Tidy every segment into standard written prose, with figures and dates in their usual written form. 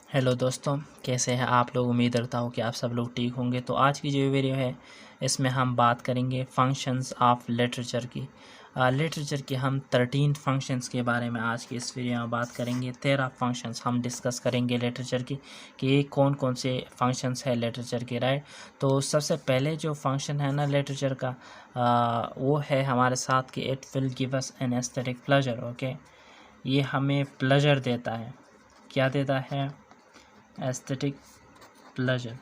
Hello दोस्तों, कैसे हैं आप लोग। उम्मीद करता हूँ कि आप सब लोग ठीक होंगे। तो आज की जो वीडियो है इसमें हम बात करेंगे फंक्शंस ऑफ लिटरेचर की। लिटरेचर के हम 13 फंक्शंस के बारे में आज की इस वीडियो में बात करेंगे। 13 फंक्शंस हम डिस्कस करेंगे लिटरेचर की कि कौन कौन से फंक्शंस है लिटरेचर के, राइट। तो सबसे पहले जो फंक्शन है ना लिटरेचर का, वो है हमारे साथ कि it will give us an aesthetic pleasure. Okay, ये हमें प्लेजर देता है। क्या देता है? Aesthetic pleasure.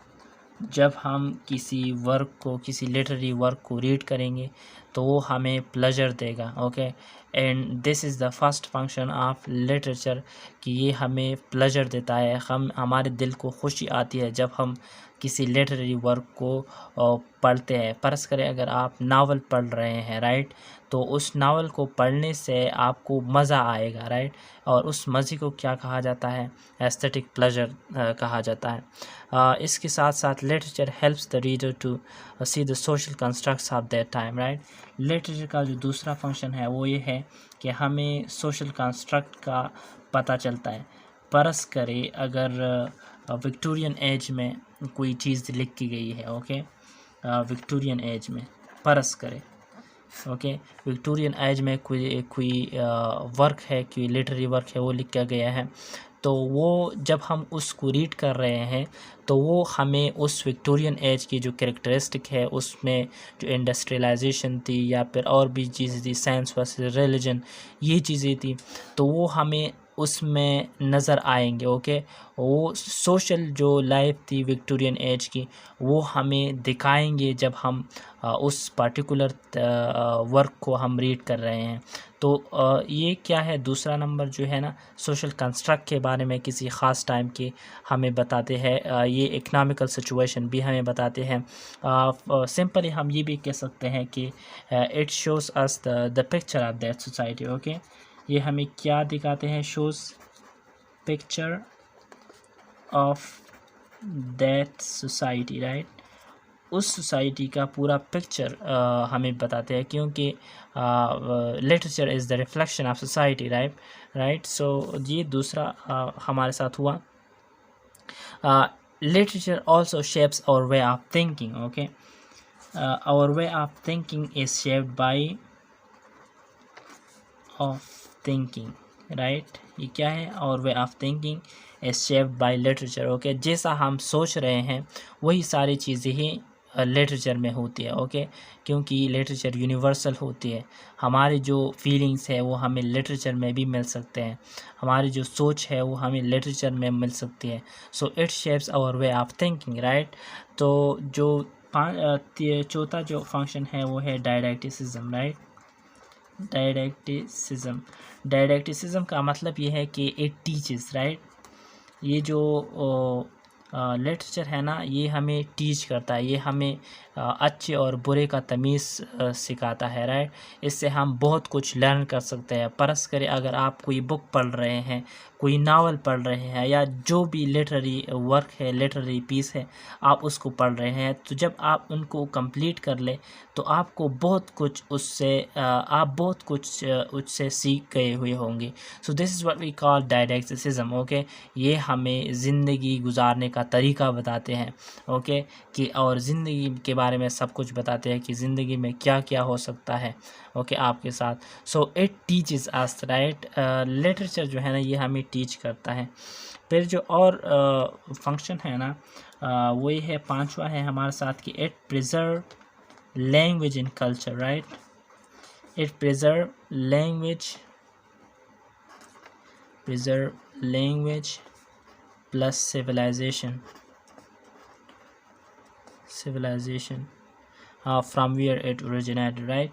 जब हम किसी वर्क को, किसी लिटरेरी वर्क को रीड करेंगे तो वो हमें प्लेजर देगा। Okay, and this is the first function of literature कि ये हमें प्लेजर देता है। हमारे दिल को खुशी आती है जब हम किसी लिटरेरी वर्क को पढ़ते हैं। फ़र्ज़ करें अगर आप नावल पढ़ रहे हैं, राइट, तो उस नावल को पढ़ने से आपको मज़ा आएगा, राइट। और उस मज़े को क्या कहा जाता है? एस्थेटिक प्लेजर कहा जाता है। इसके साथ साथ literature helps the reader to see the social constructs of that time, right. Literature का जो दूसरा फंक्शन है वो ये है कि हमें सोशल कंस्ट्रक्ट का पता चलता है। फ़र्ज़ करें अगर विक्टोरियन एज में कोई चीज़ लिख की गई है, ओके, विक्टोरियन एज में फ़र्ज़ करें, ओके, विक्टोरियन एज में कोई वर्क है, कोई लिटरेरी वर्क है, वो लिखा गया है। तो वो जब हम उसको रीड कर रहे हैं तो वो हमें उस विक्टोरियन एज की जो कैरेक्टरिस्टिक है, उसमें जो इंडस्ट्रियलाइजेशन थी या फिर और भी चीज़ें थी, साइंस वर्सेस रिलीजन, ये चीज़ें थी, तो वो हमें उसमें नज़र आएंगे। ओके, वो सोशल जो लाइफ थी विक्टोरियन एज की वो हमें दिखाएंगे जब हम उस पर्टिकुलर वर्क को हम रीड कर रहे हैं। तो ये क्या है? दूसरा नंबर जो है ना, सोशल कंस्ट्रक्ट के बारे में किसी ख़ास टाइम के हमें बताते हैं। ये इकनॉमिकल सिचुएशन भी हमें बताते हैं। सिंपली हम ये भी कह सकते हैं कि it shows us the picture of that society. Okay, ये हमें क्या दिखाते हैं? Shows picture of that society, right. उस सोसाइटी का पूरा पिक्चर हमें बताते हैं, क्योंकि literature is the reflection of society, right. So ये दूसरा हमारे साथ हुआ। Literature also shapes our way of thinking. Okay, our way of thinking is shaped by of thinking, right. ये क्या है? Our way of thinking is shaped bye literature. Okay, जैसा हम सोच रहे हैं वही सारी चीज़ें ही लिटरेचर में होती है। ओके, क्योंकि लिटरेचर यूनिवर्सल होती है। हमारी जो फीलिंग्स है वो हमें लिटरेचर में भी मिल सकते हैं, हमारी जो सोच है वो हमें लिटरेचर में मिल सकती है। So it shapes our way of thinking, right. तो जो चौथा जो फंक्शन है वो है डायडैक्टिसिज्म, राइट। डायडैक्टिसिज्म, डायडैक्टिसिज्म का मतलब ये है कि इट टीचेस, राइट। ये जो लिटरेचर है ना, ये हमें टीच करता है, ये हमें अच्छे और बुरे का तमीज़ सिखाता है, राइट। इससे हम बहुत कुछ लर्न कर सकते हैं। फ़र्ज़ करें अगर आप कोई बुक पढ़ रहे हैं, कोई नावल पढ़ रहे हैं, या जो भी लिटरेरी वर्क है, लिटरेरी पीस है, आप उसको पढ़ रहे हैं, तो जब आप उनको कंप्लीट कर लें तो आपको बहुत कुछ उससे आप बहुत कुछ उससे सीख गए हुए होंगे। So this is what we call didacticism. Okay, ये हमें ज़िंदगी गुजारने का तरीका बताते हैं। ओके, कि और ज़िंदगी के बारे में सब कुछ बताते हैं कि ज़िंदगी में क्या क्या हो सकता है, ओके, आपके साथ। So it teaches us, right. Literature जो है ना, ये हमें टीच करता है। फिर जो और फंक्शन है ना, वो ये है, पांचवा है हमारे साथ कि it preserve language and culture, right. It preserve language plus civilisation from where it originated, right.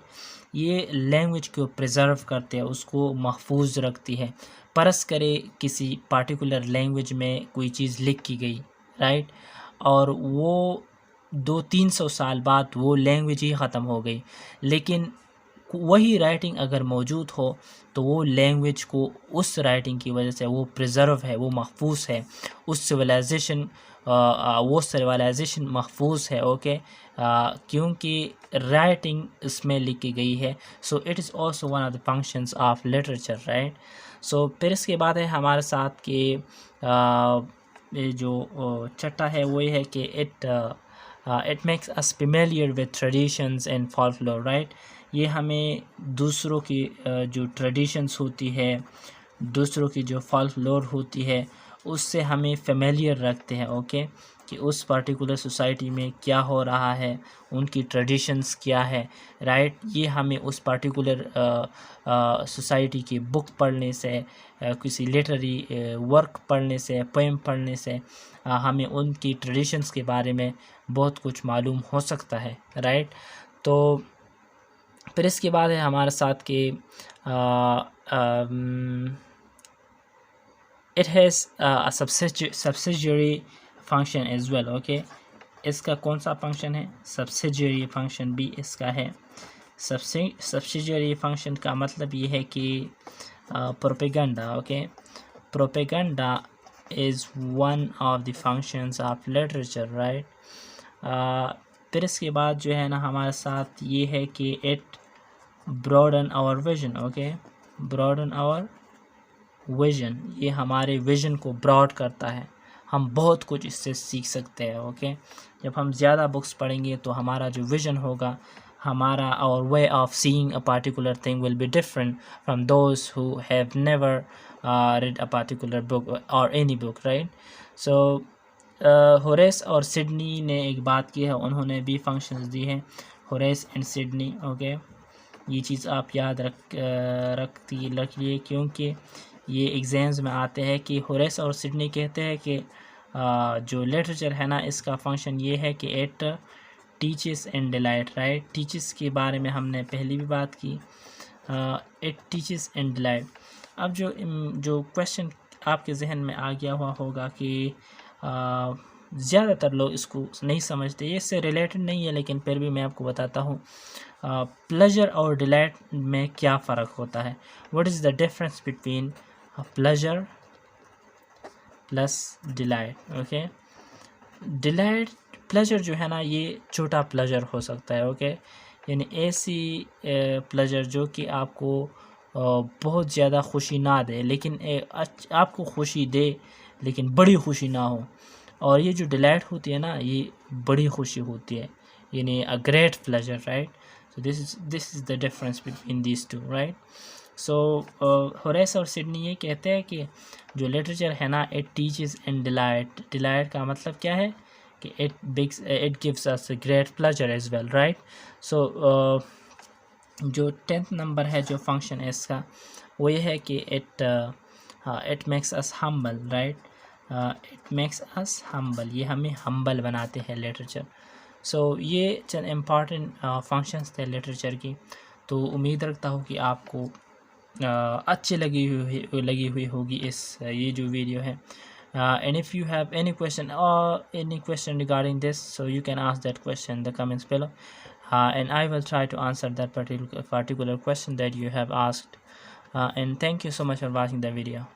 ये लैंग्वेज को प्रिजर्व करते हैं, उसको महफूज रखती है। फ़र्ज़ करें किसी पार्टिकुलर लैंग्वेज में कोई चीज़ लिख की गई, राइट, और वो 200-300 साल बाद वो लैंग्वेज ही ख़त्म हो गई, लेकिन वही राइटिंग अगर मौजूद हो तो वो लैंग्वेज को उस राइटिंग की वजह से वो प्रिजर्व है, वो महफूज है, उस सिविलाइजेशन महफूज है। ओके, क्योंकि राइटिंग इसमें लिखी गई है। So it is also one of the functions of literature, right. So फिर इसके बाद है हमारे साथ कि जो छठा है वो ये है कि it makes us familiar with traditions and folklore, right. ये हमें दूसरों की जो ट्रेडिशंस होती है, दूसरों की जो फॉल्कलोर होती है, उससे हमें फेमिलियर रखते हैं, ओके, कि उस पर्टिकुलर सोसाइटी में क्या हो रहा है, उनकी ट्रेडिशंस क्या है, राइट। ये हमें उस पर्टिकुलर सोसाइटी की बुक पढ़ने से, किसी लिटरेरी वर्क पढ़ने से, पोएम पढ़ने से हमें उनकी ट्रेडिशंस के बारे में बहुत कुछ मालूम हो सकता है, राइट। तो फिर इसके बाद है हमारे साथ कि it has a subsidiary function as well, okay. इसका कौन सा फंक्शन है? सब्सिडियरी फंक्शन भी इसका है। सब्सिडियरी फंक्शन का मतलब ये है कि propaganda, okay. Propaganda is one of the functions of literature, right. फिर इसके बाद जो है ना हमारे साथ ये है कि it broaden our vision, okay, broaden our vision. ये हमारे विजन को ब्रॉड करता है, हम बहुत कुछ इससे सीख सकते हैं, ओके। जब हम ज़्यादा बुक्स पढ़ेंगे तो हमारा जो विजन होगा, हमारा और way of seeing a particular thing will be different from those who have never read a particular book or any book, right? So Horace और सिडनी ने एक बात की है, उन्होंने भी फंक्शंस दी हैं, होरेस एंड सिडनी, ओके। ये चीज़ आप याद रखिए क्योंकि ये एग्ज़ाम्स में आते हैं कि होरेस और सिडनी कहते हैं कि जो लिटरेचर है ना, इसका फंक्शन ये है कि it teaches and delight, right. Teaches के बारे में हमने पहले भी बात की, इट टीचेस एंड डिलाइट। अब जो क्वेश्चन आपके जहन में आ गया हुआ होगा कि ज़्यादातर लोग इसको नहीं समझते, ये इससे रिलेटेड नहीं है, लेकिन फिर भी मैं आपको बताता हूँ प्लेजर और डिलाइट में क्या फ़र्क होता है। What is the difference between pleasure plus delight, okay. Delight, pleasure जो है ना, ये छोटा प्लेजर हो सकता है, ओके, यानी ऐसी प्लेजर जो कि आपको बहुत ज़्यादा खुशी ना दे, लेकिन आपको खुशी दे लेकिन बड़ी खुशी ना हो। और ये जो डिलाइट होती है ना, ये बड़ी खुशी होती है, यानी a great pleasure, right. So this is the difference between these two, right. So Horace और सिडनी ये कहते हैं कि जो लिटरेचर है ना, it teaches and delight. Delight का मतलब क्या है कि it gives us a great pleasure as well, right. So जो 10th नंबर है जो फंक्शन है इसका, वो ये है कि it makes us humble, right. It makes us humble, ये हमें हम्बल बनाते हैं लिटरेचर। सो ये चंद इम्पॉर्टेंट फंक्शंस थे लिटरेचर की। तो उम्मीद रखता हूँ कि आपको अच्छी लगी हुई होगी ये जो वीडियो है। And if you have any question regarding this, so you can ask that question in the comments below, and I will try to answer that particular question that you have asked. And thank you so much for watching the video.